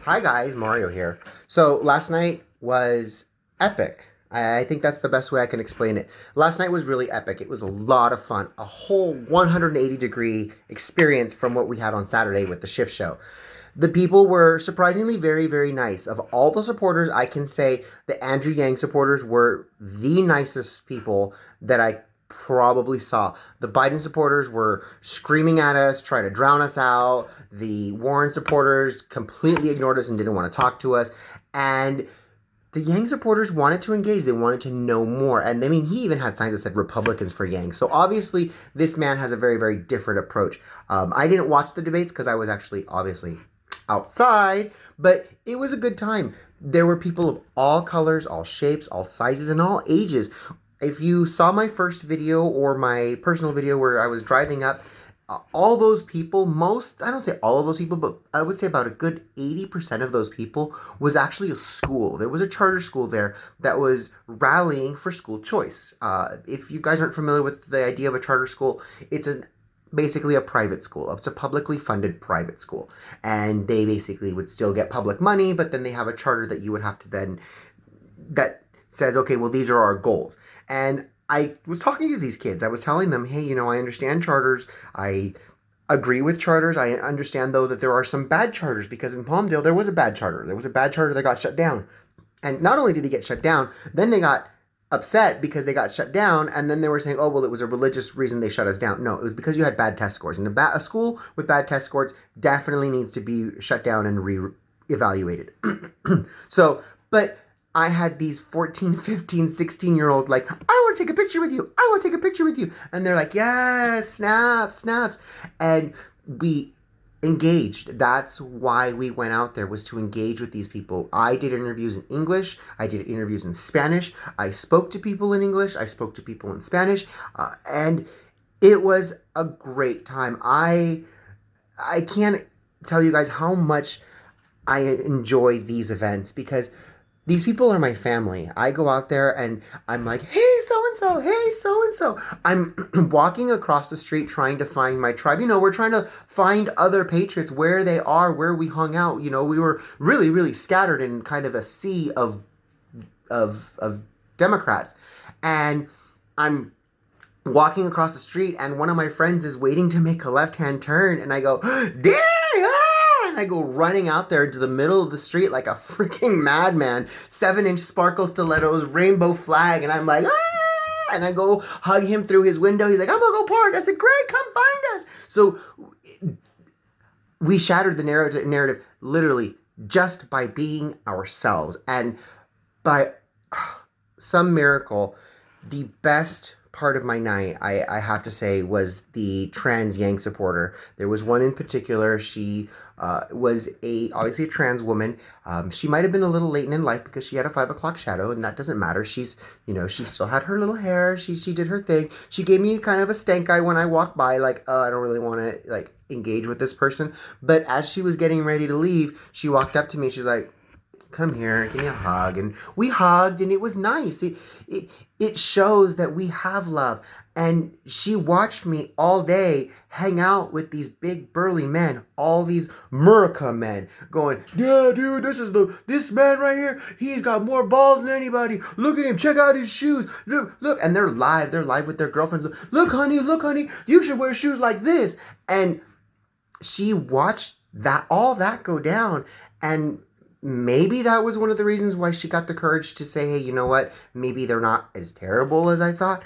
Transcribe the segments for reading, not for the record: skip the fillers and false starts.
Hi guys, Mario here. So last night was epic. I think that's the best way I can explain it. Last night was really epic. It was a lot of fun. A whole 180-degree experience from what we had on Saturday with the shift show. The people were surprisingly very, very nice. Of all the supporters, I can say the Andrew Yang supporters were the nicest people that I probably saw. The Biden supporters were screaming at us, trying to drown us out. The Warren supporters completely ignored us and didn't want to talk to us. And the Yang supporters wanted to engage. They wanted to know more. And I mean, he even had signs that said Republicans for Yang. So obviously, this man has a very, very different approach. I didn't watch the debates because I was actually obviously outside, but it was a good time. There were people of all colors, all shapes, all sizes, and all ages. If you saw my first video or my personal video where I was driving up, all those people, I don't say all of those people, but I would say about a good 80% of those people was actually a school. There was a charter school there that was rallying for school choice. If you guys aren't familiar with the idea of a charter school, it's basically a private school. It's a publicly funded private school. And they basically would still get public money, but then they have a charter that you would have to then, that says, okay, well, these are our goals. And I was talking to these kids. I was telling them, hey, I understand charters. I agree with charters. I understand, though, that there are some bad charters, because in Palmdale, there was a bad charter. There was a bad charter that got shut down. And not only did he get shut down, then they got upset because they got shut down, and then they were saying, oh, well, it was a religious reason they shut us down. No, it was because you had bad test scores. And a school with bad test scores definitely needs to be shut down and re-evaluated. So, but I had these 14, 15, 16-year-olds like, I want to take a picture with you. I want to take a picture with you. And they're like, yes, snaps, snaps. And we engaged. That's why we went out there, was to engage with these people. I did interviews in English. I did interviews in Spanish. I spoke to people in English. I spoke to people in Spanish. And it was a great time. I can't tell you guys how much I enjoy these events, because these people are my family. I go out there and I'm like, hey, so-and-so, hey, so-and-so. I'm walking across the street trying to find my tribe. We're trying to find other patriots, where they are, where we hung out. We were really, really scattered in kind of a sea of Democrats. And I'm walking across the street, and one of my friends is waiting to make a left-hand turn, and I go, dang! And I go running out there into the middle of the street like a freaking madman. 7-inch sparkle stilettos, rainbow flag, and I'm like, ah! And I go hug him through his window. He's like, I'm gonna go park. I said, great, come find us. So we shattered the narrative literally just by being ourselves. And by some miracle, the best part of my night, I have to say, was the trans Yang supporter. There was one in particular. She was obviously a trans woman. She might have been a little late in life because she had a 5 o'clock shadow, and that doesn't matter. She still had her little hair. She did her thing. She gave me kind of a stank eye when I walked by, like, I don't really want to like engage with this person. But as she was getting ready to leave, she walked up to me. She's like, come here, give me a hug. And we hugged, and it was nice. It shows that we have love. And she watched me all day hang out with these big burly men, all these Murica men, going, yeah, dude, this man right here, he's got more balls than anybody. Look at him, check out his shoes. Look. And they're live with their girlfriends. Look, honey, you should wear shoes like this. And she watched all that go down, and maybe that was one of the reasons why she got the courage to say, hey, you know what? Maybe they're not as terrible as I thought.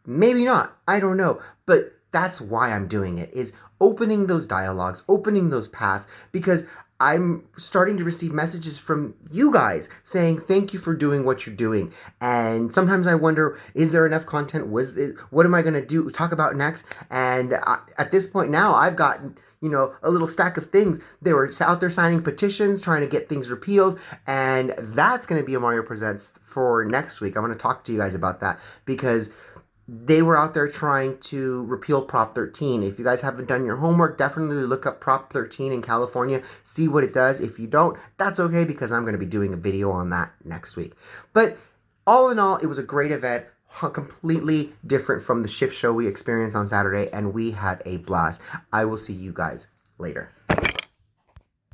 Maybe not. I don't know. But that's why I'm doing it, is opening those dialogues, opening those paths, because I'm starting to receive messages from you guys saying thank you for doing what you're doing. And sometimes I wonder, is there enough content? What am I going to talk about next? And at this point now, I've gotten a little stack of things. They were out there signing petitions, trying to get things repealed, and that's going to be a Mario Presents for next week. I'm going to talk to you guys about that, because they were out there trying to repeal Prop 13. If you guys haven't done your homework, definitely look up Prop 13 in California, see what it does. If you don't, that's okay, because I'm going to be doing a video on that next week. But all in all, it was a great event. Completely different from the shift show we experienced on Saturday, and we had a blast. I will see you guys later.